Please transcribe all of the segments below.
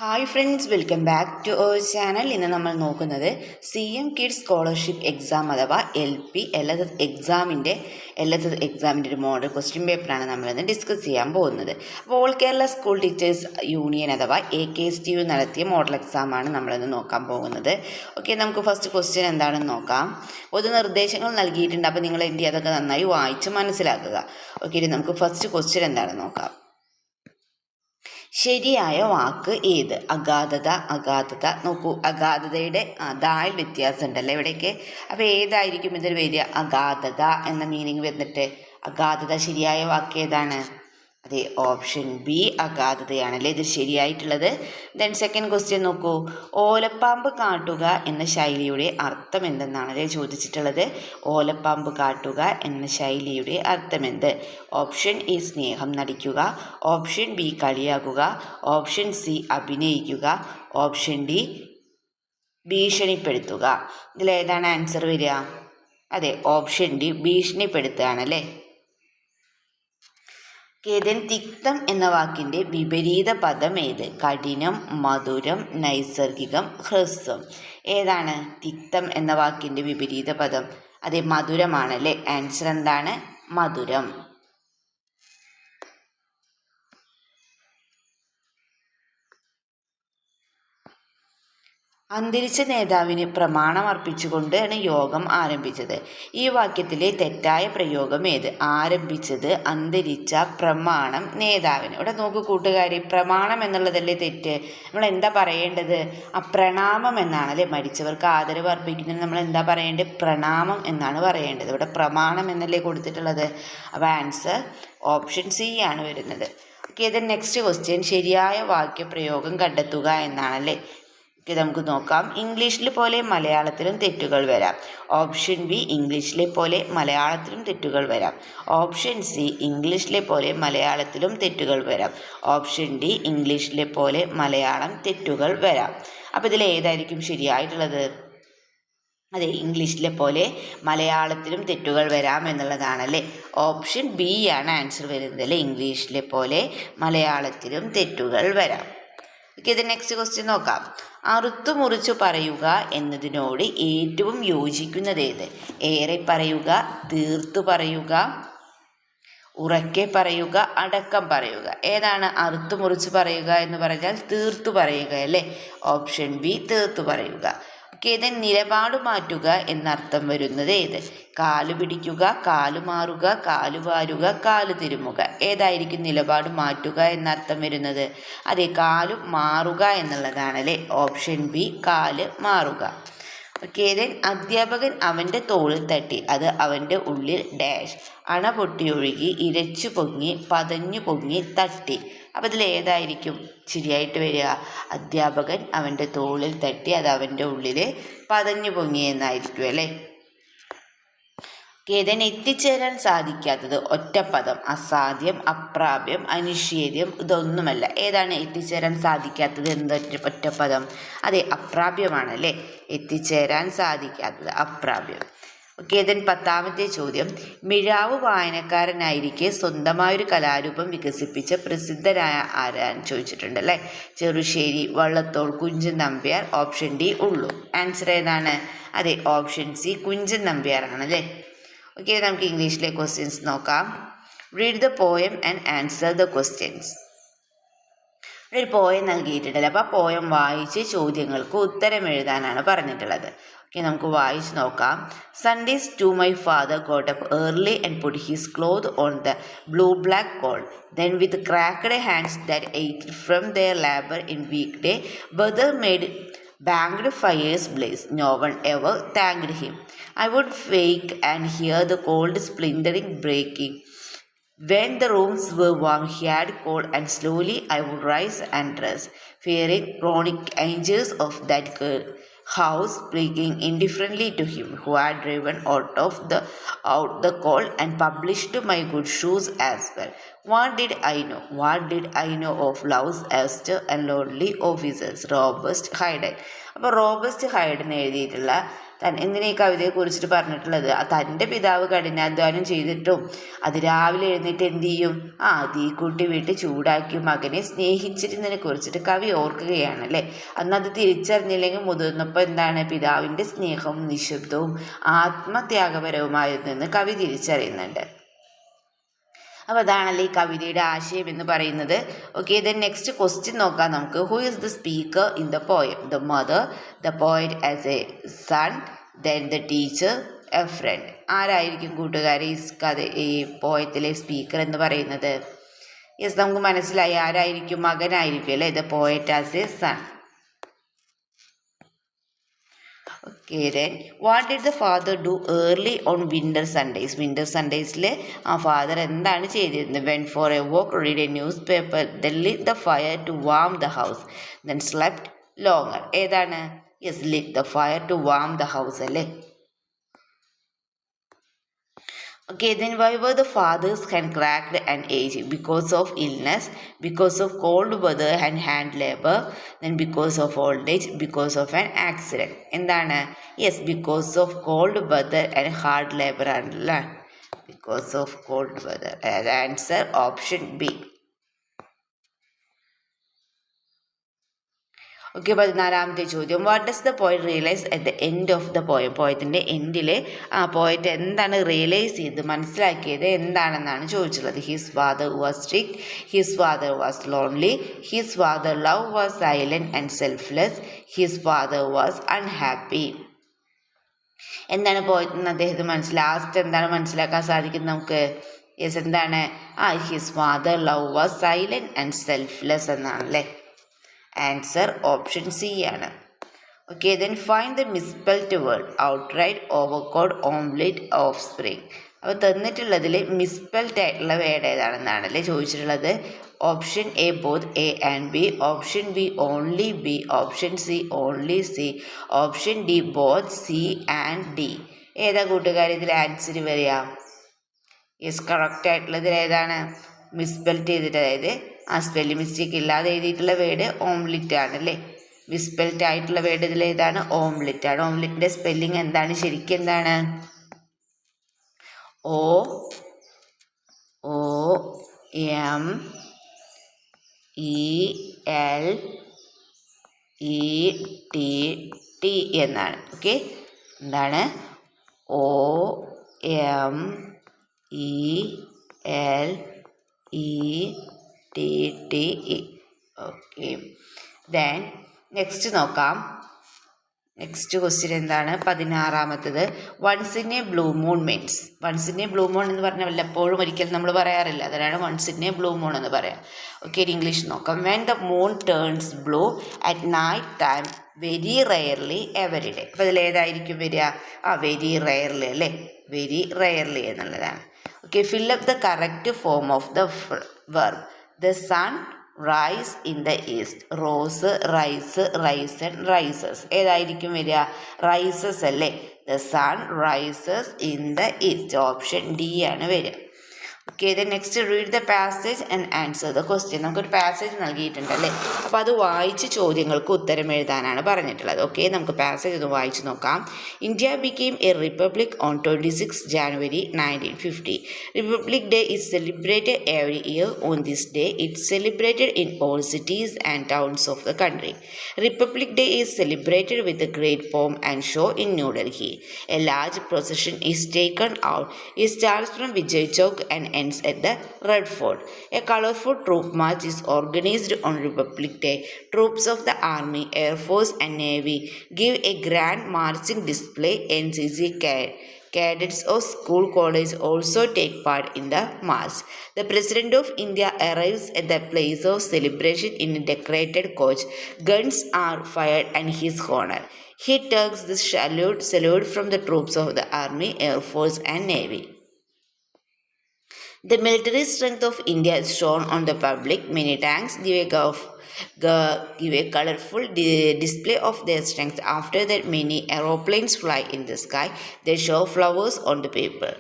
Hi friends, welcome back to our channel. ഇന്ന് നമ്മൾ നോക്കുന്നത് CM കിഡ്സ് സ്കോളർഷിപ്പ് എക്സാം അഥവാ LSS എക്സാമിൻ്റെ ഒരു മോഡൽ ക്വസ്റ്റ്യൻ പേപ്പറാണ് നമ്മളിന്ന് ഡിസ്കസ് ചെയ്യാൻ പോകുന്നത്. അപ്പോൾ all Kerala school teachers union അഥവാ AKSTU നടത്തിയ മോഡൽ എക്സാമാണ് നമ്മളിന്ന് നോക്കാൻ പോകുന്നത്. ഓക്കെ, നമുക്ക് ഫസ്റ്റ് ക്വസ്റ്റ്യൻ എന്താണെന്ന് നോക്കാം. നിർദ്ദേശങ്ങൾ നൽകിയിട്ടുണ്ട്, അപ്പോൾ നിങ്ങൾ എന്ത് ചെയ്യുക, അതൊക്കെ നന്നായി വായിച്ച് മനസ്സിലാക്കുക. ഓക്കെ, നമുക്ക് ഫസ്റ്റ് ക്വസ്റ്റ്യൻ എന്താണെന്ന് നോക്കാം. ശരിയായ വാക്ക് ഏത്? അഗാധത. നോക്കൂ, അഗാധതയുടെ ദായിൽ വ്യത്യാസം ഉണ്ടല്ലോ ഇവിടേക്ക്. അപ്പോൾ ഏതായിരിക്കും ഇതിൽ വരിക? അഗാധത എന്ന മീനിങ് വന്നിട്ട് അഗാധത. ശരിയായ വാക്ക് ഏതാണ്? അതെ, ഓപ്ഷൻ ബി അഗാധതയാണല്ലേ ഇത് ശരിയായിട്ടുള്ളത്. ദെൻ സെക്കൻഡ് ക്വസ്റ്റ്യൻ നോക്കൂ. ഓലപ്പാമ്പ് കാട്ടുക എന്ന ശൈലിയുടെ അർത്ഥം എന്തെന്നാണല്ലേ ചോദിച്ചിട്ടുള്ളത്. ഓലപ്പാമ്പ് കാട്ടുക എന്ന ശൈലിയുടെ അർത്ഥമെന്ത്? ഓപ്ഷൻ എ സ്നേഹം നടിക്കുക, ഓപ്ഷൻ ബി കളിയാക്കുക, ഓപ്ഷൻ സി അഭിനയിക്കുക, ഓപ്ഷൻ ഡി ഭീഷണിപ്പെടുത്തുക. ഇതിലേതാണ് ആൻസർ വരിക? അതെ, ഓപ്ഷൻ ഡി ഭീഷണിപ്പെടുത്തുകയാണല്ലേ. തിക്തം എന്ന വാക്കിൻ്റെ വിപരീത പദം ഏത്? കഠിനം, മധുരം, നൈസർഗികം, ഹ്രസ്വം. ഏതാണ് തിക്തം എന്ന വാക്കിൻ്റെ വിപരീത പദം? അതെ, മധുരമാണല്ലേ. ആൻസർ എന്താണ്? മധുരം. അന്തരിച്ച നേതാവിന് പ്രമാണം അർപ്പിച്ചുകൊണ്ടാണ് യോഗം ആരംഭിച്ചത്. ഈ വാക്യത്തിലെ തെറ്റായ പ്രയോഗം ഏത്? ആരംഭിച്ചത് അന്തരിച്ച പ്രമാണം നേതാവിന്. ഇവിടെ നോക്കൂ കൂട്ടുകാരി, പ്രമാണം എന്നുള്ളതല്ലേ തെറ്റ്. നമ്മൾ എന്താ പറയേണ്ടത്? പ്രണാമം എന്നാണ് അല്ലേ. മരിച്ചവർക്ക് ആദരവ് അർപ്പിക്കുന്നതിന് നമ്മൾ എന്താ പറയേണ്ടത്? പ്രണാമം എന്നാണ് പറയേണ്ടത്. ഇവിടെ പ്രമാണം എന്നല്ലേ കൊടുത്തിട്ടുള്ളത്. അപ്പോൾ ആൻസർ ഓപ്ഷൻ സി ആണ് വരുന്നത്. Okay, then next question. ശരിയായ വാക്യപ്രയോഗം കണ്ടെത്തുക എന്നാണല്ലേ. നമുക്ക് നോക്കാം. ഇംഗ്ലീഷിലെ പോലെ മലയാളത്തിലും തെറ്റുകൾ വരാം. ഓപ്ഷൻ ബി ഇംഗ്ലീഷിലെ പോലെ മലയാളത്തിലും തെറ്റുകൾ വരാം. ഓപ്ഷൻ സി ഇംഗ്ലീഷിലെ പോലെ മലയാളത്തിലും തെറ്റുകൾ വരാം. ഓപ്ഷൻ ഡി ഇംഗ്ലീഷിലെ പോലെ മലയാളം തെറ്റുകൾ വരാം. അപ്പോൾ ഇതിൽ ഏതായിരിക്കും ശരിയായിട്ടുള്ളത്? അതെ, ഇംഗ്ലീഷിലെ പോലെ മലയാളത്തിലും തെറ്റുകൾ വരാം എന്നുള്ളതാണല്ലേ. ഓപ്ഷൻ ബി ആണ് ആൻസർ വരുന്നത് അല്ലേ. ഇംഗ്ലീഷിലെ പോലെ മലയാളത്തിലും തെറ്റുകൾ വരാം. ഓക്കെ, ഇത് നെക്സ്റ്റ് ക്വസ്റ്റ്യൻ നോക്കാം. അറുത്തു മുറിച്ചു പറയുക എന്നതിനോട് ഏറ്റവും യോജിക്കുന്നത് ഏത്? ഏറെ പറയുക, തീർത്തു പറയുക, ഉറക്കെ പറയുക, അടക്കം പറയുക. ഏതാണ് അറുത്തു മുറിച്ചു പറയുക എന്ന് പറഞ്ഞാൽ? തീർത്തു പറയുക അല്ലേ. ഓപ്ഷൻ ബി തീർത്തു പറയുക. ഓക്കെ, ഇത് നിലപാട് മാറ്റുക എന്നർത്ഥം വരുന്നത് ഏത്? കാലു പിടിക്കുക, കാലു മാറുക, കാലു വാരുക, കാലു തിരുമുക. ഏതായിരിക്കും നിലപാട് മാറ്റുക എന്നർത്ഥം വരുന്നത്? അതെ, കാലു മാറുക എന്നുള്ളതാണല്ലേ. ഓപ്ഷൻ ബി കാല് മാറുക. ഓക്കെ, ദെൻ അധ്യാപകൻ അവൻ്റെ തോളിൽ തട്ടി, അത് അവൻ്റെ ഉള്ളിൽ ഡാഷ്. അണ പൊട്ടിയൊഴുകി, ഇരച്ചു പൊങ്ങി, പതഞ്ഞു പൊങ്ങി, തട്ടി. അപ്പോൾ ഇതിൽ ഏതായിരിക്കും ശരിയായിട്ട് വരിക? അധ്യാപകൻ അവൻ്റെ തോളിൽ തട്ടി, അത് അവൻ്റെ ഉള്ളിൽ പതഞ്ഞു പൊങ്ങി എന്നായിരിക്കും അല്ലേ. ഏതിന് എത്തിച്ചേരാൻ സാധിക്കാത്തത്? ഒറ്റപ്പദം. അസാധ്യം, അപ്രാപ്യം, അനിഷേധ്യം, ഇതൊന്നുമല്ല. ഏതാണ് എത്തിച്ചേരാൻ സാധിക്കാത്തത്? ഒറ്റപ്പദം. അതെ, അപ്രാപ്യമാണല്ലേ. എത്തിച്ചേരാൻ സാധിക്കാത്തത് അപ്രാപ്യം. ഓക്കെ, ദെൻ 10ാമത്തെ ചോദ്യം. മിഴാവ് വായനക്കാരനായിരിക്കെ സ്വന്തമായൊരു കലാരൂപം വികസിപ്പിച്ച പ്രസിദ്ധരായ ആരാന്ന് ചോദിച്ചിട്ടുണ്ട് അല്ലേ. ചെറുശ്ശേരി, വള്ളത്തോൾ, കുഞ്ചൻ നമ്പ്യാർ. ഓപ്ഷൻ ഡി ഉള്ളു. ആൻസർ ഏതാണ്? അതെ, ഓപ്ഷൻ സി കുഞ്ചൻ നമ്പ്യാർ ആണല്ലേ. ഓക്കെ, നമുക്ക് ഇംഗ്ലീഷിലെ ക്വസ്റ്റ്യൻസ് നോക്കാം. Read the poem and answer the questions. ഒരു പോയം നൽകിയിട്ടുണ്ടല്ലോ. അപ്പോൾ ആ പോയം വായിച്ച് ചോദ്യങ്ങൾക്ക് ഉത്തരം എഴുതാനാണ് പറഞ്ഞിട്ടുള്ളത്. ഓക്കെ, നമുക്ക് വായിച്ച് നോക്കാം. Sundays to my father got up early and put his cloth on the blue-black coal. Then with cracked hands that ate from their labor in weekday weather made banked fires blaze. No one ever thanked him. I would wake and hear the cold splintering breaking. When the rooms were warm, he had cold, and slowly I would rise and dress, fearing chronic angels of that house, speaking indifferently to him who had driven out the cold and published my good shoes as well. What did I know of love's austere and lonely officers? Robust Hayden. അപ്പോൾ robust Hayden എഴുതിയിട്ടുള്ള എന്തിനാ ഈ കവിതയെ കുറിച്ചിട്ട് പറഞ്ഞിട്ടുള്ളത്? തൻ്റെ പിതാവ് കഠിനാധ്വാനം ചെയ്തിട്ടും രാവിലെ എഴുന്നേറ്റ് എന്ത് ചെയ്യും? തീക്കൂട്ടി വീട്ട് ചൂടാക്കി മകനെ സ്നേഹിച്ചിരുന്നതിനെ കുറിച്ചിട്ട് കവി ഓർക്കുകയാണ് അല്ലേ. അന്നത് തിരിച്ചറിഞ്ഞില്ലെങ്കിൽ മുതിർന്നപ്പോൾ എന്താണ്? പിതാവിൻ്റെ സ്നേഹവും നിശബ്ദവും ആത്മത്യാഗപരവുമായിരുന്നെന്ന് കവി തിരിച്ചറിയുന്നുണ്ട്. അപ്പോൾ അതാണല്ലോ ഈ കവിതയുടെ ആശയം എന്ന് പറയുന്നത്. ഓക്കെ, ദെൻ നെക്സ്റ്റ് ക്വസ്റ്റ്യൻ നോക്കാം നമുക്ക്. Who is the speaker in the poem? The mother, the poet as a son, then the teacher, a friend. ആരായിരിക്കും കൂട്ടുകാരെ ഈ പോയത്തിലെ സ്പീക്കർ എന്ന് പറയുന്നത്? യെസ്, നമുക്ക് മനസ്സിലായി ആരായിരിക്കും? മകനായിരിക്കും അല്ലേ. The poet as a son. Okay, then what did the father do early on winter Sundays? Winter Sundaysൽ father എന്താണ് ചെയ്തിരുന്നത്? Went for a walk, read a newspaper, then lit the fire to warm the house, then slept longer. ഏതാണ്? Yes, lit the fire to warm the house അല്ലേ. Okay, then why were the father's hand cracked and aged? Because of illness, because of cold weather and hand labor, then because of old age, because of an accident. എന്താണ്? Yes, because of cold weather and hard labor ആണല്ലേ. Because of cold weather. The answer option B. Okay, 14ാമത്തെ ചോദ്യം. What does the poet realise at the end of the poem? പോയത്തിൻ്റെ എൻഡിൽ poet എന്താണ് realise ചെയ്ത് മനസ്സിലാക്കിയത് എന്താണെന്നാണ് ചോദിച്ചുള്ളത്. His father was strict, his father was lonely, his father love was silent and selfless, his father was unhappy. എന്താണ് poet അദ്ദേഹത്തിന് last എന്താണ് മനസ്സിലാക്കാൻ സാധിക്കുന്നത് നമുക്ക്? യെസ്, എന്താണ്? His father love was silent and selfless എന്നാണ് അല്ലേ. ആൻസർ ഓപ്ഷൻ സി ആണ്. Okay, then find the misspelt word. Outright, overcoat, omelette, of spring. അപ്പോൾ തന്നിട്ടുള്ളതിൽ മിസ്പെൽറ്റ് ആയിട്ടുള്ള വേർഡ് ഏതാണെന്നാണ് അല്ലേ ചോദിച്ചിട്ടുള്ളത്. Option A both A and B, option B only B, option C only C, option D both C and D. ഏതാ കൂട്ടുകാർ ഇതിൽ answer വരിക? Yes, correct ആയിട്ടുള്ളതിൽ ഏതാണ്? Misspelt ചെയ്തിട്ട്, അതായത് സ്പെല്ലിംഗ് മിസ്റ്റേക്ക് ഇല്ലാതെ എഴുതിയിട്ടുള്ള വേർഡ് ഓംലെറ്റ് ആണ് അല്ലേ. മിസ്പെൽറ്റ് ആയിട്ടുള്ള വേർഡ് ഇതിൽ ഏതാണ്? ഓംലെറ്റ് ആണ്. ഓംലെറ്റിൻ്റെ സ്പെല്ലിംഗ് എന്താണ്? ശരിക്കും എന്താണ്? OMLETT എന്നാണ്. ഓക്കെ, എന്താണ്? OMELETTE. ഓക്കെ, ദെൻ നെക്സ്റ്റ് നോക്കാം. നെക്സ്റ്റ് ക്വസ്റ്റ്യൻ എന്താണ്? 16ാമത്തത്. Once in a blue moon means. Once in a blue moon എന്ന് പറഞ്ഞാൽ വല്ലപ്പോഴും ഒരിക്കലും നമ്മൾ പറയാറില്ല, അതിനാണ് once in a blue moon എന്ന് പറയാം. ഓക്കെ, ഇംഗ്ലീഷ് നോക്കാം. When the moon turns blue at night time, very rarely every day. അപ്പോൾ ഇതിലേതായിരിക്കും വരിക? വെരി റെയർലി അല്ലേ. വെരി റെയർലി എന്നുള്ളതാണ്. Okay, fill up the correct form of the verb. The sun rise in the east. Rose, rise, risen, rises. ഏതായിരിക്കും വരിക? Rises അല്ലേ. The sun rises in the east. Option D ആണ് വരിക. Okay, then next read the passage and answer the question. നമുക്കൊരു passage നൽകിയിട്ടുണ്ട് അല്ലേ. അപ്പോൾ അത് വായിച്ച് ചോദ്യങ്ങൾക്ക് ഉത്തരം എഴുതാനാണ് പറഞ്ഞിട്ടുള്ളത്. ഓക്കെ, നമുക്ക് പാസേജ് ഒന്ന് വായിച്ച് നോക്കാം. India became A republic on 26 January 1950. Republic Day is celebrated every year. On this day, it's celebrated in all cities and towns of the country. Republic Day is celebrated with a great pomp and show in New Delhi. A large procession is taken out. It starts from Vijay Chowk and ends at the Red Fort. A colorful troop march is organized on Republic Day. Troops of the Army, Air Force and Navy give a grand marching display. NCC cadets of school college also take part in the march. The President of India arrives at the place of celebration in a decorated coach. Guns are fired in his honor. He takes the salute from the troops of the Army, Air Force and Navy. The military strength of India is shown on the public. Many tanks give a colorful display of their strength. After that, many aeroplanes fly in the sky. They show flowers on the paper.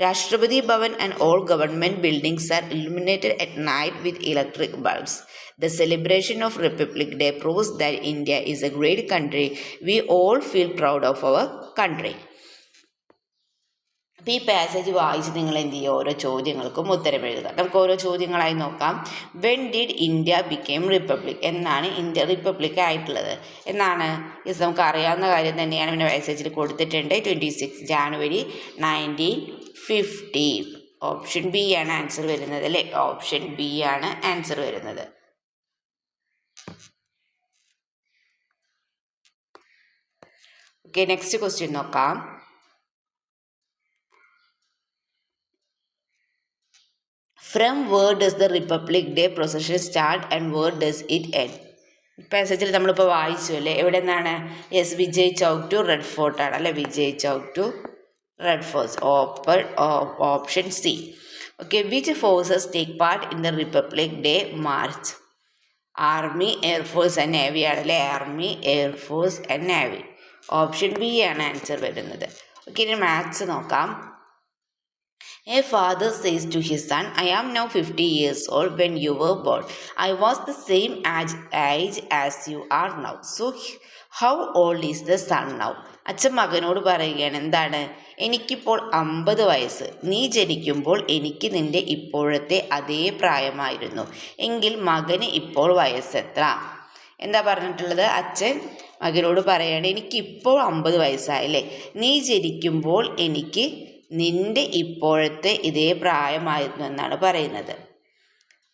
Rashtrapati Bhavan and all government buildings are illuminated at night with electric bulbs. The celebration of Republic Day proves that India is a great country. We all feel proud of our country. അപ്പോൾ ഈ passage വായിച്ച് നിങ്ങൾ എന്ത് ചെയ്യുക, ഓരോ ചോദ്യങ്ങൾക്കും ഉത്തരം എഴുതുക. നമുക്ക് ഓരോ ചോദ്യങ്ങളായി നോക്കാം. When did India became republic? എന്നാണ് ഇന്ത്യ റിപ്പബ്ലിക് ആയിട്ടുള്ളത്? എന്നാണ് നമുക്ക് അറിയാവുന്ന കാര്യം തന്നെയാണ്, പിന്നെ പാസേജിൽ കൊടുത്തിട്ടുണ്ട്. 26 ജാനുവരി 1950. ഓപ്ഷൻ ബി ആണ് ആൻസർ വരുന്നത് അല്ലേ? ഓപ്ഷൻ ബി ആണ് ആൻസർ വരുന്നത്. ഓക്കെ, നെക്സ്റ്റ് ക്വസ്റ്റ്യൻ നോക്കാം. From where does the Republic Day procession start and where does it end? പാസേജിൽ നമ്മളിപ്പോൾ വായിച്ചു അല്ലേ, എവിടെ നിന്നാണ്? Yes, Vijay Chowk to Red Fort ആണ് അല്ലേ? Vijay Chowk to Red Fort. Option C. Okay, which forces take part in the Republic Day march? Army, air force and navy ആണല്ലേ? Army, air force and navy. Option B ആണ് ആൻസർ വരുന്നത്. ഓക്കെ, ഇനി maths നോക്കാം. A father says to his son, I am now 50 years old. When you were born, I was the same age as you are now. So how old is the son now? അച്ഛൻ മകനോട് പറയുകയാണ്, എന്താണ്? എനിക്കിപ്പോൾ 50 വയസ്സ്. നീ ജനിക്കുമ്പോൾ എനിക്ക് നിന്റെ ഇപ്പോഴത്തെ അതേ പ്രായമായിരുന്നു. എങ്കിൽ മകന് ഇപ്പോൾ വയസ്സെത്ര? എന്താ പറഞ്ഞിട്ടുള്ളത്? അച്ഛൻ മകനോട് പറയുകയാണ്, എനിക്കിപ്പോൾ 50 വയസ്സായല്ലേ, നീ ജനിക്കുമ്പോൾ എനിക്ക് നിന്റെ ഇപ്പോഴത്തെ ഇതേ പ്രായമായിരുന്നു എന്നാണ് പറയുന്നത്.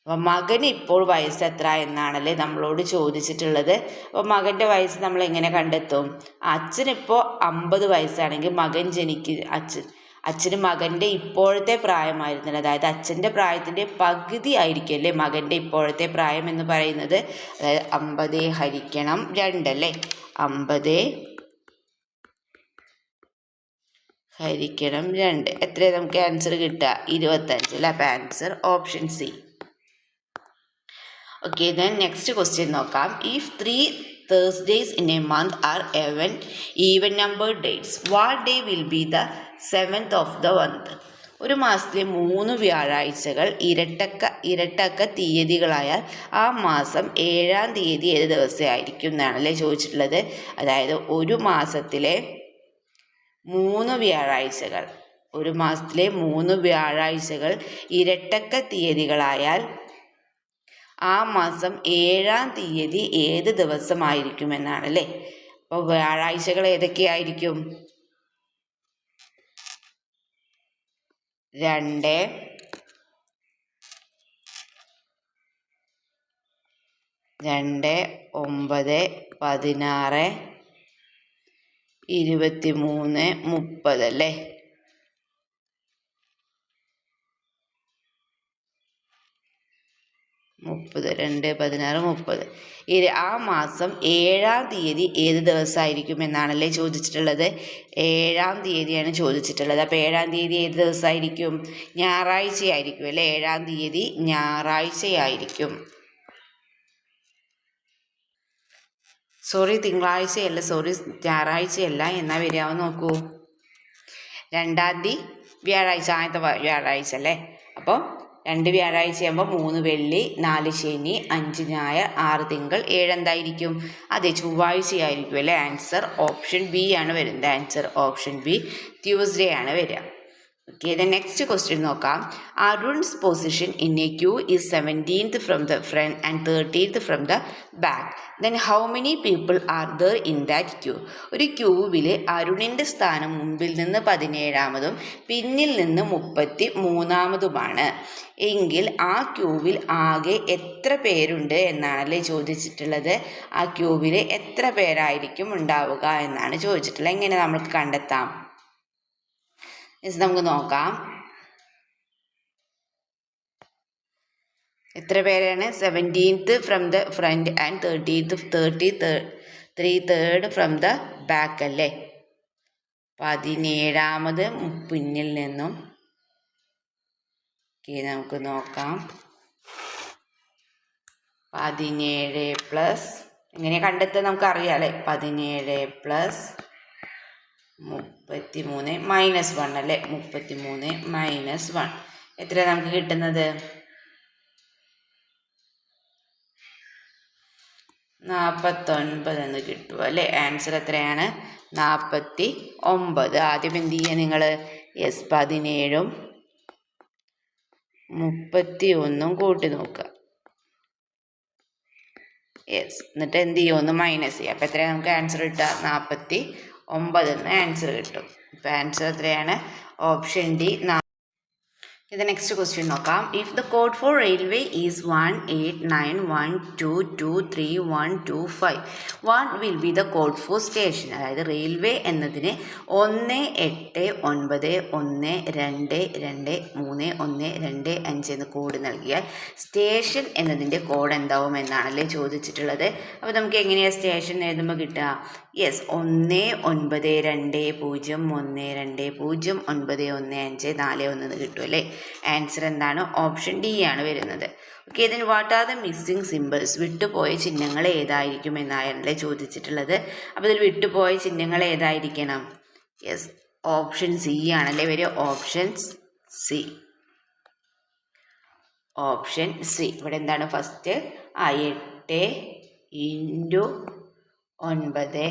അപ്പം മകന് ഇപ്പോൾ വയസ്സ് എത്ര എന്നാണല്ലേ നമ്മളോട് ചോദിച്ചിട്ടുള്ളത്. അപ്പോൾ മകൻ്റെ വയസ്സ് നമ്മൾ എങ്ങനെ കണ്ടെത്തും? അച്ഛനിപ്പോൾ 50 വയസ്സാണെങ്കിൽ അച്ഛന് മകൻ്റെ ഇപ്പോഴത്തെ പ്രായമായിരുന്നില്ല, അതായത് അച്ഛൻ്റെ പ്രായത്തിൻ്റെ പകുതി ആയിരിക്കും അല്ലേ മകൻ്റെ ഇപ്പോഴത്തെ പ്രായം എന്ന് പറയുന്നത്. അതായത് 50 ഹരിക്കണം 2 അല്ലേ? 50 ഹരിക്കണം 2 എത്ര നമുക്ക് ആൻസർ കിട്ടുക? 25 അല്ലേ? അപ്പം answer option C. Okay, then next question നോക്കാം. If 3 Thursdays in a month are even numbered dates, what day will be the 7th of the month? ഒരു മാസത്തിലെ 3 വ്യാഴാഴ്ചകൾ ഇരട്ടക്ക തീയതികളായാൽ ആ മാസം 7-ാം തീയതി ഏത് ദിവസമായിരിക്കും എന്നാണല്ലേ ചോദിച്ചിട്ടുള്ളത്. അതായത് ഒരു മാസത്തിലെ 3 വ്യാഴാഴ്ചകൾ, ഒരു മാസത്തിലെ 3 വ്യാഴാഴ്ചകൾ ഇരട്ടക്ക തീയതികളായാൽ ആ മാസം 7-ാം തീയതി ഏത് ദിവസമായിരിക്കുമെന്നാണല്ലേ. അപ്പോൾ വ്യാഴാഴ്ചകൾ ഏതൊക്കെയായിരിക്കും? 2, 9, 16, 23, 30 അല്ലേ? 30, 2, 16, 30. ആ മാസം 7-ാം തീയതി ഏത് ദിവസമായിരിക്കും എന്നാണല്ലേ ചോദിച്ചിട്ടുള്ളത്. 7-ാം തീയതിയാണ് ചോദിച്ചിട്ടുള്ളത്. അപ്പോൾ 7-ാം തീയതി ഏത് ദിവസമായിരിക്കും? ഞായറാഴ്ചയായിരിക്കും അല്ലേ? 7-ാം തീയതി ഞായറാഴ്ചയായിരിക്കും. തിങ്കളാഴ്ചയല്ല, ഞായറാഴ്ചയല്ല. എന്നാൽ വരികയാവും നോക്കൂ. 2-ാം തീയതി വ്യാഴാഴ്ച, ആദ്യത്തെ വ്യാഴാഴ്ച അല്ലേ? അപ്പോൾ 2 വ്യാഴാഴ്ചയാകുമ്പോൾ 3 വെള്ളി, 4 ശനി, 5 ഞായർ, 6 തിങ്കൾ, 7 എന്തായിരിക്കും? അതെ, ചൊവ്വാഴ്ചയായിരിക്കും അല്ലേ? ആൻസർ ഓപ്ഷൻ ബി ആണ് വരുന്നത്. ആൻസർ ഓപ്ഷൻ ബി, ട്യൂസ്ഡേ ആണ് വരിക. ഓക്കെ, ദ നെക്സ്റ്റ് ക്വസ്റ്റ്യൻ നോക്കാം. Arun's position in a queue is 17th from the front and 13th from the back. Then how many people are there in that queue? ഒരു ക്യൂവിൽ അരുണിൻ്റെ സ്ഥാനം മുമ്പിൽ നിന്ന് 17-ാമതും പിന്നിൽ നിന്ന് 33-ാമതുമാണ് എങ്കിൽ ആ ക്യൂവിൽ ആകെ എത്ര പേരുണ്ട് എന്നാണല്ലേ ചോദിച്ചിട്ടുള്ളത്. ആ ക്യൂവിൽ എത്ര പേരായിരിക്കും ഉണ്ടാവുക എന്നാണ് ചോദിച്ചിട്ടുള്ളത്. എങ്ങനെ നമുക്ക് കണ്ടെത്താം? നമുക്ക് നോക്കാം. എത്ര പേരാണ്? 17th from the front and 33rd from the back അല്ലേ? 17-ാമത് പിന്നിൽ നിന്നും. നമുക്ക് നോക്കാം. 17 പ്ലസ് എങ്ങനെ കണ്ടെത്തുക നമുക്കറിയാം അല്ലേ? 17 പ്ലസ് 33 മൈനസ് 1 അല്ലേ? 33 മൈനസ് 1 എത്ര നമുക്ക് കിട്ടുന്നത്? 49 എന്ന് കിട്ടും അല്ലേ. ആൻസർ എത്രയാണ്? 49. ആദ്യം എന്ത് ചെയ്യുക നിങ്ങൾ? യെസ്, 17ഉം 31 കൂട്ടി നോക്കുക. യെസ്, എന്നിട്ട് എന്ത് ചെയ്യും? ഒന്ന് മൈനസ് ചെയ്യുക. അപ്പോൾ എത്രയാണ് നമുക്ക് ആൻസർ കിട്ടുക? 49 എന്ന് ആൻസർ കിട്ടും. ഇപ്പോൾ ആൻസർ എത്രയാണ്? Option D. ഇത് നെക്സ്റ്റ് ക്വസ്റ്റ്യൻ നോക്കാം. If the code for railway is 189122312 what will be the code for station? അതായത് റെയിൽവേ എന്നതിന് 1891122315 എന്ന് കോഡ് നൽകിയാൽ സ്റ്റേഷൻ എന്നതിൻ്റെ കോഡ് എന്താവും എന്നാണല്ലേ ചോദിച്ചിട്ടുള്ളത്. അപ്പോൾ നമുക്ക് എങ്ങനെയാണ് സ്റ്റേഷൻ എഴുതുമ്പോൾ കിട്ടുക? യെസ്, 192012091541 എന്ന് കിട്ടും അല്ലേ. ആൻസർ എന്താണ്? ഓപ്ഷൻ ഡി ആണ് വരുന്നത്. Okay, then what are the missing symbols? വിട്ടുപോയ ചിഹ്നങ്ങൾ ഏതായിരിക്കും എന്നാണല്ലേ ചോദിച്ചിട്ടുള്ളത്. അപ്പോൾ ഇതിൽ വിട്ടുപോയ ചിഹ്നങ്ങൾ ഏതായിരിക്കണം? യെസ്, ഓപ്ഷൻ സി ആണല്ലേ വരിക. Option C. Option C. ഇവിടെ എന്താണ് ഫസ്റ്റ്? 8 × 9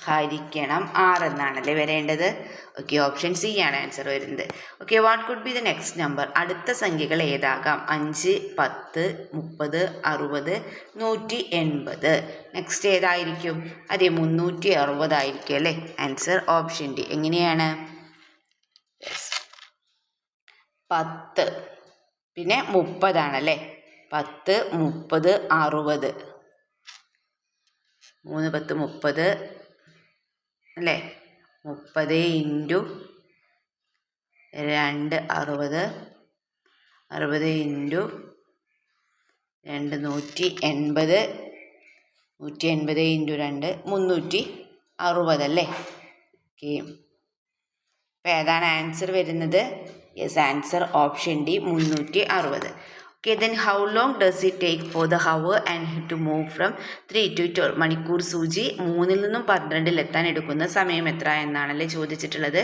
ഹരിക്കണം 6 എന്നാണല്ലേ വരേണ്ടത്. ഓക്കെ, ഓപ്ഷൻ സി ആണ് ആൻസർ വരുന്നത്. Okay, what could be the next number? അടുത്ത സംഖ്യകൾ ഏതാകാം? 5, 10, 30, 60, 180. നെക്സ്റ്റ് ഏതായിരിക്കും? അതെ, 360 ആയിരിക്കും അല്ലേ. Answer option D. എങ്ങനെയാണ്? 10 പിന്നെ 30 ആണല്ലേ. 10, 30, 60. 3 10 30 അല്ലേ. 30 × 2 60, 60 × 2 180, 180 × 2 360 അല്ലേ. ഓക്കെ, അപ്പോൾ ഏതാണ് ആൻസർ വരുന്നത്? Yes, answer option D 360. Okay, then how long does it take for the hour and to move from 3 to 12? മണിക്കൂർ സൂചി 3 നിന്നും 12 എത്താൻ എടുക്കുന്ന സമയം എത്ര എന്നാണല്ലേ ചോദിച്ചിട്ടുള്ളത്.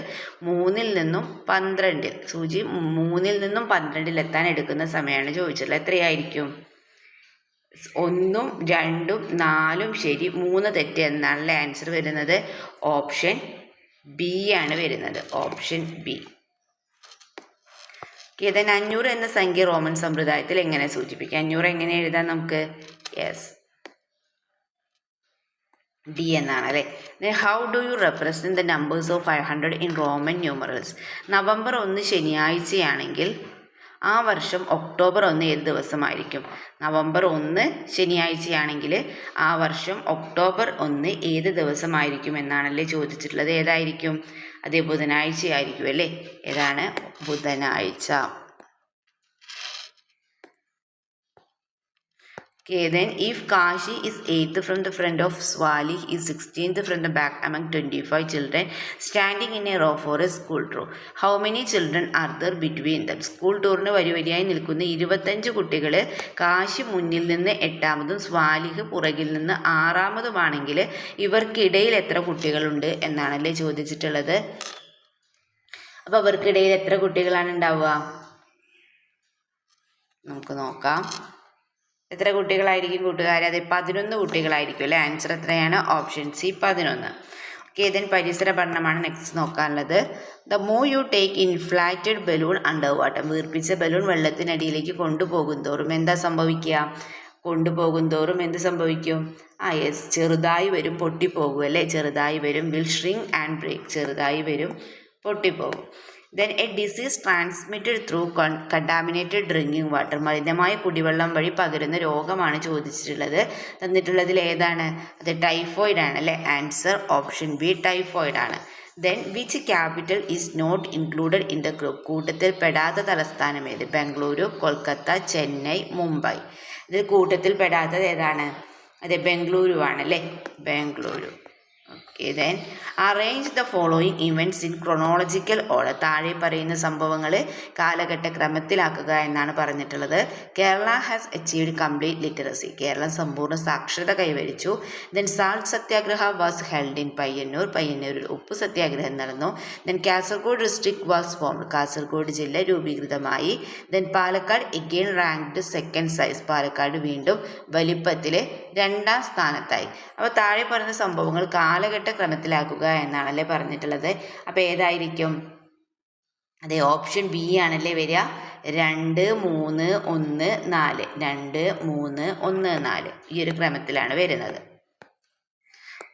3 നിന്നും 12 സൂചി 3 നിന്നും 12 എത്താൻ എടുക്കുന്ന സമയമാണ് ചോദിച്ചിട്ടുള്ളത്. എത്രയായിരിക്കും? 1, 2, 4 ശരി, 3 തെറ്റ് എന്നാണല്ലേ ആൻസർ വരുന്നത്. ഓപ്ഷൻ ബി ആണ് വരുന്നത്. Option B. then 500 എന്ന സംഖ്യ റോമൻ സമ്പ്രദായത്തിൽ എങ്ങനെ സൂചിപ്പിക്കാം? 500 എങ്ങനെ എഴുതാം നമുക്ക്? യെസ്, ഡി എന്നാണ് അല്ലേ. How do you represent the numbers of 500 in Roman numerals? November 1 ശനിയാഴ്ചയാണെങ്കിൽ ആ വർഷം ഒക്ടോബർ 1 ഏത് ദിവസമായിരിക്കും? നവംബർ 1 ശനിയാഴ്ചയാണെങ്കിൽ ആ വർഷം ഒക്ടോബർ 1 ഏത് ദിവസമായിരിക്കും എന്നാണല്ലേ ചോദിച്ചിട്ടുള്ളത്. ഏതായിരിക്കും? അതേ, ബുധനാഴ്ച ആയിരിക്കും അല്ലേ. ഏതാണ്? ബുധനാഴ്ച. Okay, then if Kashi is 8th from the front of Swali is 16th from the back among 25 children standing in a row for a school tour, how many children are there between them? School ടൂറിന് വരിവരിയായി നിൽക്കുന്ന 25 കുട്ടികൾ കാശി മുന്നിൽ നിന്ന് 8ാമതും സ്വാലിഹ് പുറകിൽ നിന്ന് 6ാമതുമാണെങ്കിൽ ഇവർക്കിടയിൽ എത്ര കുട്ടികളുണ്ട് എന്നാണല്ലേ ചോദിച്ചിട്ടുള്ളത്. അപ്പോൾ അവർക്കിടയിൽ എത്ര കുട്ടികളാണ് ഉണ്ടാവുക? നമുക്ക് നോക്കാം. എത്ര കുട്ടികളായിരിക്കും കൂട്ടുകാരെ? അതെ, 11 കുട്ടികളായിരിക്കും അല്ലേ. ആൻസർ എത്രയാണ്? Option C 11. ഓക്കെ, ദെൻ പരിസര പഠനമാണ് നെക്സ്റ്റ് നോക്കാനുള്ളത്. The move you take inflated balloon under water. വീർപ്പിച്ച ബലൂൺ വെള്ളത്തിനടിയിലേക്ക് കൊണ്ടുപോകും തോറും എന്താ സംഭവിക്കുക? കൊണ്ടുപോകും തോറും എന്ത് സംഭവിക്കും? യെസ്, ചെറുതായി വരും, പൊട്ടിപ്പോകും അല്ലേ. ചെറുതായി വരും. Will shrink and break. ചെറുതായി വരും, പൊട്ടിപ്പോകും. then a disease transmitted through contaminated drinking water. മലിനമായ കുടിവെള്ളം വഴി പകരുന്ന രോഗമാണ് ചോദിച്ചിട്ടുള്ളത്. തന്നിട്ടുള്ളതിൽ ഏതാണ്? അത് ടൈഫോയിഡ് ആണ് അല്ലേ. ആൻസർ ഓപ്ഷൻ ബി ടൈഫോയിഡ് ആണ്. then which capital is not included in the group? കൂട്ടത്തിൽ പെടാത്ത തലസ്ഥാനം ഏത്? ബംഗളൂരു, കൊൽക്കത്ത, ചെന്നൈ, മുംബൈ. ഇതിൽ കൂട്ടത്തിൽ പെടാത്തത് ഏതാണ്? അതെ, ബംഗളൂരു ആണല്ലേ. Bengaluru. Okay. Okay, then arrange the following events in chronological order. താഴെ പറയുന്ന സംഭവങ്ങൾ കാലഘട്ട ക്രമത്തിലാക്കുക എന്നാണ് പറഞ്ഞിട്ടുള്ളത്. Kerala has achieved complete literacy. Keralam സമ്പൂർണ്ണ സാക്ഷരത കൈവരിച്ചു. Then salt satyagraha was held in Payyanur. പയ്യന്നൂരിൽ ഉപ്പ് സത്യാഗ്രഹം നടന്നു. Then Kasaragod district was formed. Kasaragod ജില്ല രൂപീകൃതമായി. Then Palakkad again ranked second size. Palakkad വീണ്ടും വലിപ്പത്തിൽ 2ാം സ്ഥാനത്തായി. അപ്പോൾ താഴെ പറയുന്ന സംഭവങ്ങൾ കാലഘട്ട ക്രമത്തിലാക്കുക എന്നാണല്ലേ പറഞ്ഞിട്ടുള്ളത്. അപ്പോൾ ഏതായിരിക്കും? അതെ, ഓപ്ഷൻ ബി ആണല്ലേ വരിക. 2, 3, 1, 4. 2, 3, 1, 4 ഈ ഒരു ക്രമത്തിലാണ് വരുന്നത്.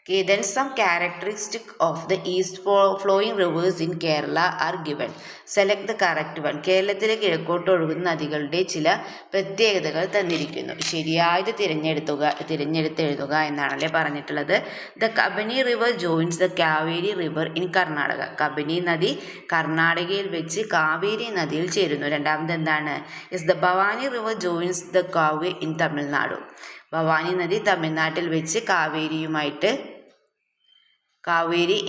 Okay, then some characteristics of the east flowing rivers in Kerala are given. Select the correct one. കേരളത്തിലെ കിഴക്കോട്ട് ഒഴുകുന്ന നദികളുടെ ചില പ്രത്യേകതകൾ തന്നിരിക്കുന്നു. ശരിയായത് തിരഞ്ഞെടുത്തെഴുതുക എന്നാണല്ലേ പറഞ്ഞിട്ടുള്ളത്. The Kabani river joins the Kaveri river in Karnataka. Kabani നദി കർണാടകയിൽ വെച്ച് കാവേരി നദിയിൽ ചേരുന്നു. രണ്ടാമത് എന്താണ്? Yes, the Bhavani river joins the Kaveri in Tamil Nadu. Bhavani നദി തമിഴ്നാട്ടിൽ വെച്ച് കാവേരി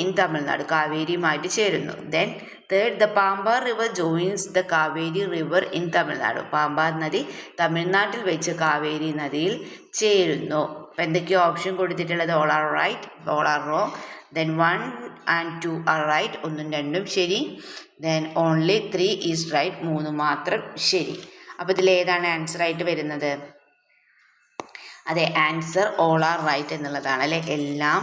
ഇൻ തമിഴ്നാട് കാവേരിയുമായിട്ട് ചേരുന്നു. Then third, the Pambar river joins the Kaveri river in Tamil Nadu. Pambar നദി തമിഴ്നാട്ടിൽ വെച്ച് കാവേരി നദിയിൽ ചേരുന്നു. അപ്പം എന്തൊക്കെയോ ഓപ്ഷൻ കൊടുത്തിട്ടുള്ളത്? All are right, all are wrong. Then 1 and 2 are right. 1ഉം 2ഉം ശരി. Then only 3 is right. 3 മാത്രം ശരി. അപ്പോൾ ഇതിൽ ഏതാണ് ആൻസർ ആയിട്ട് വരുന്നത്? അതെ, ആൻസർ ഓൾ ആർ റൈറ്റ് എന്നുള്ളതാണ് അല്ലേ. എല്ലാം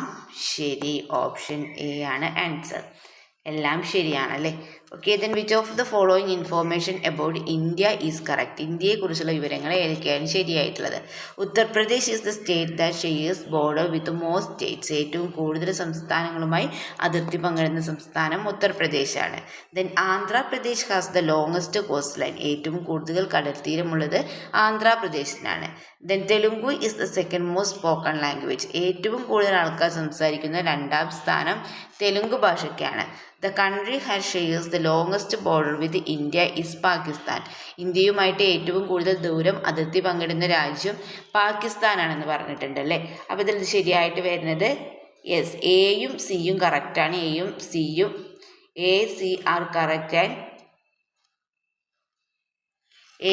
ശരി. ഓപ്ഷൻ എ ആണ് ആൻസർ. എല്ലാം ശരിയാണല്ലേ. Okay, then which of the following information about India is correct. ഇന്ത്യയെക്കുറിച്ചുള്ള വിവരങ്ങൾ ഏതൊക്കെയാണ് ശരിയായിട്ടുള്ളത്? Uttar Pradesh is the state that shares border with most states. ഏറ്റവും കൂടുതൽ സംസ്ഥാനങ്ങളുമായി അതിർത്തി പങ്കിടുന്ന സംസ്ഥാനം ഉത്തർപ്രദേശാണ്. Then Andhra Pradesh has the longest coast line. ഏറ്റവും കൂടുതൽ കടൽത്തീരമുള്ളത് ആന്ധ്രാപ്രദേശിനാണ്. Then Telugu is the second most spoken language. ഏറ്റവും കൂടുതൽ ആൾക്കാർ സംസാരിക്കുന്ന 2ാം സ്ഥാനം തെലുങ്ക് ഭാഷയ്ക്കാണ്. The country has shares the longest border with India is Pakistan. ഇന്ത്യയുമായിട്ട് ഏറ്റവും കൂടുതൽ ദൂരം അതിർത്തി പങ്കിടുന്ന രാജ്യം പാകിസ്ഥാനാണെന്ന് പറഞ്ഞിട്ടുണ്ട് അല്ലേ. അപ്പോൾ ഇതിൽ ശരിയായിട്ട് വരുന്നത് യെസ്, എയും സിയും കറക്റ്റാണ്. എയും സിയും A C are correct and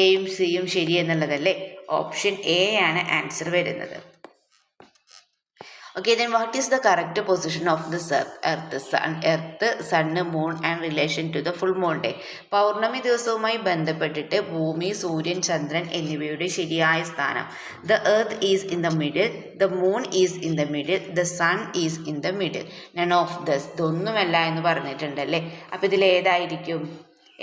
എയും സിയും ശരി എന്നുള്ളതല്ലേ. ഓപ്ഷൻ എ ആണ് ആൻസർ വരുന്നത്. Okay, then what is the correct position of the earth, sun, moon and relation to the full moon day? പൗർണമി ദിവസവുമായി ബന്ധപ്പെട്ടിട്ട് ഭൂമി, സൂര്യൻ, ചന്ദ്രൻ എന്നിവയുടെ ശരിയായ സ്ഥാനം. The earth is in the middle, the moon is in the middle, the sun is in the middle. None of this. ഇതൊന്നുമല്ല എന്ന് പറഞ്ഞിട്ടുണ്ടല്ലേ. അപ്പോൾ ഇതിൽ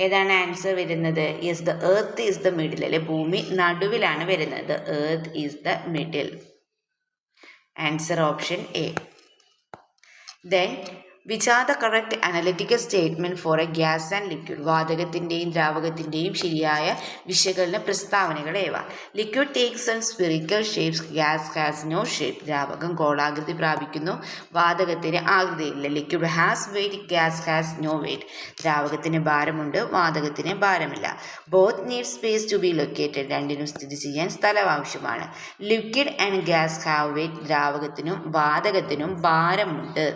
ഏതാണ് ആൻസർ വരുന്നത്? Yes, the earth is the middle അല്ലേ. ഭൂമി നടുവിലാണ് വരുന്നത്. The earth is the middle. Answer option A. Then which are the correct analytical statement for a gas and liquid? വാതകത്തിൻ്റെയും ദ്രാവകത്തിൻ്റെയും ശരിയായ വിശകലന പ്രസ്താവനകൾ ഏവ? Liquid takes and spherical shapes, gas has no shape. ദ്രാവകം ഗോളാകൃതി പ്രാപിക്കുന്നു, വാതകത്തിന് ആകൃതിയില്ല. Liquid has weight, gas has no weight. ദ്രാവകത്തിന് ഭാരമുണ്ട്, വാതകത്തിന് ഭാരമില്ല. Both need space to be located. രണ്ടിനും സ്ഥിതി ചെയ്യാൻ സ്ഥലം ആവശ്യമാണ്. Liquid and gas have weight. ദ്രാവകത്തിനും വാതകത്തിനും ഭാരമുണ്ട്.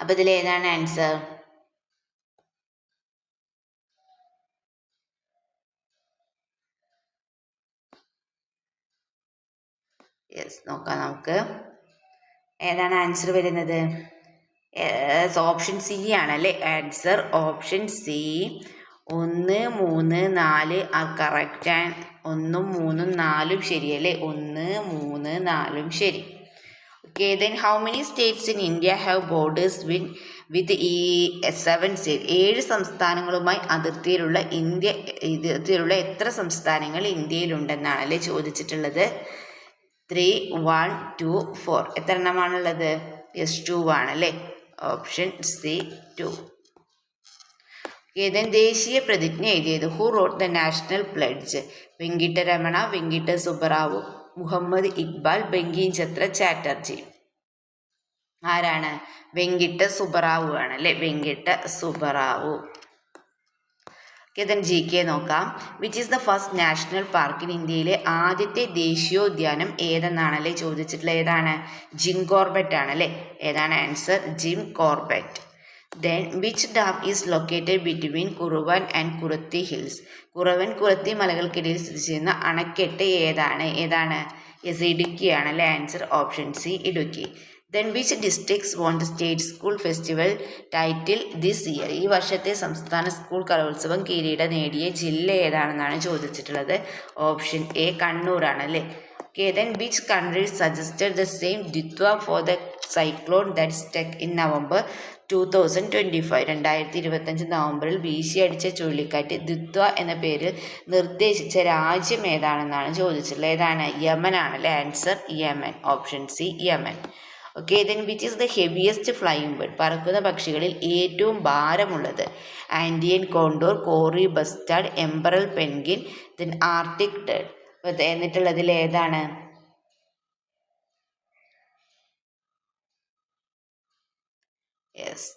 അപ്പോൾ ഇതിൽ ഏതാണ് ആൻസർ? യെസ്, നോക്കാം നമുക്ക് ഏതാണ് ആൻസർ വരുന്നത്. ഓപ്ഷൻ സി ആണല്ലേ ആൻസർ. Option C. 1, 3, 4 ആ കറക്റ്റ്. 1ഉം 3ഉം 4ഉം ശരിയല്ലേ. 1, 3, 4ഉം ശരി. Okay, then how many states in India have borders with 7 states? 7 സംസ്ഥാനങ്ങളുമായി അതിർത്തിയിലുള്ള എത്ര സംസ്ഥാനങ്ങൾ ഇന്ത്യയിലുണ്ടെന്നാണല്ലേ ചോദിച്ചിട്ടുള്ളത്. 3, 1, 2, 4. എത്ര എണ്ണമാണുള്ളത്? യെസ്, 2 ആണല്ലേ. Option C 2. then ദേശീയ പ്രതിജ്ഞ എഴുതിയത്? Who wrote the national pledge? Venkata Ramana, Venkata Subbarao, Muhammad Iqbal, Bankim Chandra Chatterjee. ആരാണ്? വെങ്കിട്ട സുബ്ബറാവു ആണല്ലേ. വെങ്കിട്ട സുബ്ബറാവു. then GK നോക്കാം. Which is the first national park in ഇന്ത്യയിലെ ആദ്യത്തെ ദേശീയോദ്യാനം ഏതെന്നാണല്ലേ ചോദിച്ചിട്ടുള്ളത്? ഏതാണ്? ജിം കോർബറ്റ് ആണല്ലേ. ഏതാണ് answer? Jim Corbett. Then which dam is located between Kuravan and Kuruthi hills? Kuravan Kuruthi മലകൾക്കിടയിൽ സ്ഥിതി ചെയ്യുന്ന അണക്കെട്ട് ഏതാണ്? യെസ്, ഇടുക്കിയാണ് അല്ലേ. Answer option C, Idukki. Then which districts won the state school festival title this year? ഈ വർഷത്തെ സംസ്ഥാന സ്കൂൾ കലോത്സവം കിരീടം നേടിയ ജില്ല ഏതാണെന്നാണ് ചോദിച്ചിട്ടുള്ളത്. ഓപ്ഷൻ എ, കണ്ണൂരാണ് അല്ലേ. Okay, then which country suggested the same Ditwa for the cyclone that struck in November 2025? 2025 നവംബറിൽ വീശിയടിച്ച ചുഴലിക്കാറ്റ് ദിത്വ എന്ന പേര് നിർദ്ദേശിച്ച രാജ്യം ഏതാണെന്നാണ് ചോദിച്ചിട്ടുള്ളത്. ഏതാണ്? യമൻ ആണല്ലേ. Answer Yemen, option C, Yemen. Okay, then which is the heaviest flying bird? പറക്കുന്ന പക്ഷികളിൽ ഏറ്റവും ഭാരമുള്ളത്? Andean condor, kori bustard, emperor penguin, then arctic tern. എന്നിട്ടുള്ളതിൽ ഏതാണ്? യെസ്,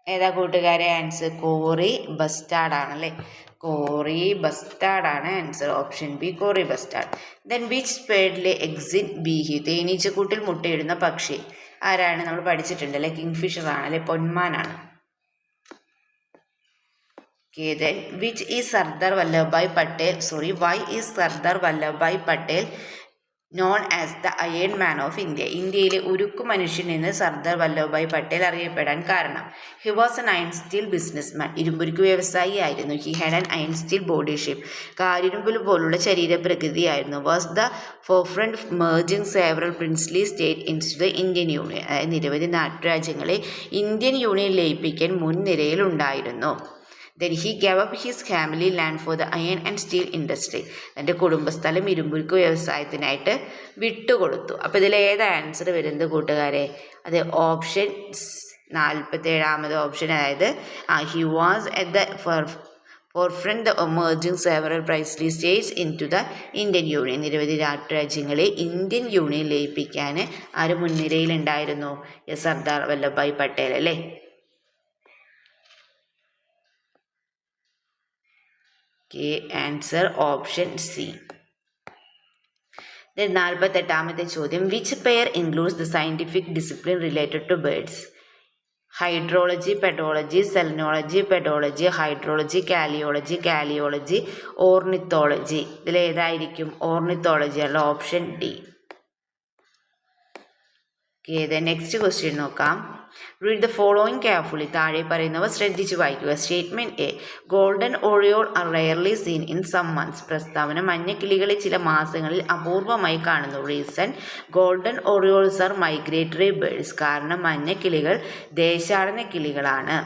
ഏതാ കൂട്ടുകാരെ? ആൻസർ കോറി ബസ്റ്റാർഡ് ആണല്ലേ. കോറി ബസ്റ്റാർഡ് ആണ് answer. Option B, kori bustard. Then which ബേർഡിലെ എക്സിൻ ബീഹി? തേനീച്ചക്കൂട്ടിൽ മുട്ടയിടുന്ന പക്ഷി ആരാണ്? നമ്മൾ പഠിച്ചിട്ടുണ്ടല്ലേ. കിങ്ഫിഷർ ആണല്ലേ, പൊന്മാനാണ്. Okay, then which is Sardar Vallabhbhai Patel? Why is Sardar Vallabhbhai Patel known as the Iron Man of India? ഇന്ത്യയിലെ ഉരുക്കു മനുഷ്യൻ എന്ന് സർദാർ വല്ലഭഭായ് പട്ടേൽ അറിയപ്പെടാൻ കാരണം? He was an iron steel businessman. ഇരുമ്പുരുക്ക് വ്യവസായി ആയിരുന്നു. He had an iron steel body shape. കാരിരുമ്പ് പോലുള്ള ശരീരപ്രകൃതിയായിരുന്നു. Was the forefront merging several princely state into the Indian union. അതായത് നിരവധി നാട്ടുരാജ്യങ്ങളെ ഇന്ത്യൻ യൂണിയൻ ലയിപ്പിക്കാൻ മുൻനിരയിൽ ഉണ്ടായിരുന്നു. Then he gave up his family land for the iron and steel industry. തൻ്റെ കുടുംബസ്ഥലം ഇരുമ്പുരുക്ക് വ്യവസായത്തിനായിട്ട് വിട്ടുകൊടുത്തു. അപ്പോൾ ഇതിൽ ഏതാ ആൻസർ വരുന്നത് കൂട്ടുകാരെ? അത് ഓപ്ഷൻ 47ാമത് ഓപ്ഷൻ. അതായത് he was at the forefront the emerging several princely states into the Indian Union. നിരവധി നാട്ടുരാജ്യങ്ങളെ ഇന്ത്യൻ യൂണിയൻ ലയിപ്പിക്കാൻ ആര് മുൻനിരയിലുണ്ടായിരുന്നു? സർദാർ വല്ലഭായ് പട്ടേൽ അല്ലേ. Answer option C. 48ാമത്തെ ചോദ്യം. Which pair includes the scientific discipline related to birds? Hydrology, pedology, selenology, pedology, hydrology, caliology, ornithology. ഇതിലേതായിരിക്കും? Ornithology അല്ല. Option D. Next question നോക്കാം. Read the following carefully. താഴെ പറയുന്നവ ശ്രദ്ധിച്ചു വായിക്കുക. Statement A, golden oriole are rarely seen in some months. പ്രസ്താവന, മഞ്ഞക്കിളികളെ ചില മാസങ്ങളിൽ അപൂർവമായി കാണുന്നു. Reason, golden orioles are migratory birds. കാരണം മഞ്ഞക്കിളികൾ ദേശാടന കിളികളാണ്.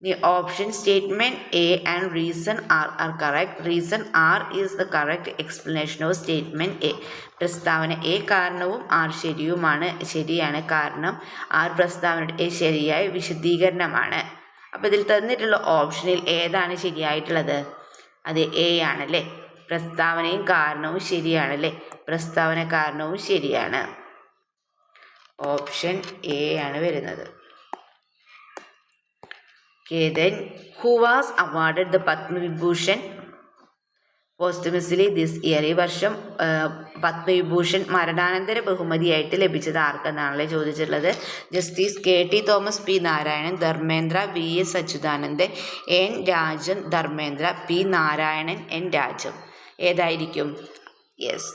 The option statement A and reason R are correct. Reason R is the correct explanation of statement A. പ്രസ്താവന എ കാരണവും ആർ ശരിയാണ്. കാരണം ആർ പ്രസ്താവനയുടെ ശരിയായ വിശദീകരണമാണ്. അപ്പോൾ ഇതിൽ തന്നിട്ടുള്ള ഓപ്ഷനിൽ ഏതാണ് ശരിയായിട്ടുള്ളത്? അത് എ ആണല്ലേ. പ്രസ്താവനയും കാരണവും ശരിയാണല്ലേ. പ്രസ്താവന കാരണവും ശരിയാണ്. ഓപ്ഷൻ എ ആണ് വരുന്നത്. Then who was awarded the Padma Vibhushan posthumously this year? ഈ വർഷം പത്മവിഭൂഷൺ മരണാനന്തര ബഹുമതിയായിട്ട് ലഭിച്ചത് ആർക്കെന്നാണല്ലേ ചോദിച്ചിട്ടുള്ളത്. Justice KT Thomas, P Narayanan, Dharmendra, VS Achuthanandan, N Rajan, Dharmendra, P Narayanan, N Rajan. ഏതായിരിക്കും? യെസ്,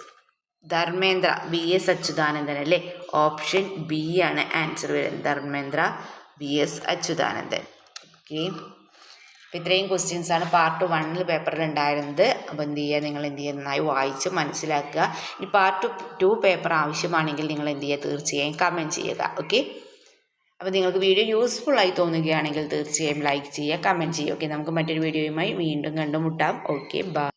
ധർമ്മേന്ദ്ര, VS അച്യുതാനന്ദൻ അല്ലേ. ഓപ്ഷൻ ബി ആണ് ആൻസർ വരുന്നത്. ധർമ്മേന്ദ്ര, VS അച്യുതാനന്ദൻ. ഓക്കെ, അപ്പോൾ ഇത്രയും ക്വസ്റ്റ്യൻസാണ് പാർട്ട് 1 പേപ്പറിൽ ഉണ്ടായിരുന്നത്. അപ്പോൾ എന്ത് ചെയ്യുക, നിങ്ങൾ എന്ത് ചെയ്യുക, നന്നായി വായിച്ച് മനസ്സിലാക്കുക. ഇനി പാർട്ട് 2 പേപ്പർ ആവശ്യമാണെങ്കിൽ നിങ്ങൾ എന്ത് ചെയ്യുക, തീർച്ചയായും കമൻറ്റ് ചെയ്യുക. ഓക്കെ, അപ്പോൾ നിങ്ങൾക്ക് വീഡിയോ യൂസ്ഫുള്ളായി തോന്നുകയാണെങ്കിൽ തീർച്ചയായും ലൈക്ക് ചെയ്യുക, കമൻറ്റ് ചെയ്യുക. ഓക്കെ, നമുക്ക് മറ്റൊരു വീഡിയോയുമായി വീണ്ടും കണ്ടുമുട്ടാം. Okay, by.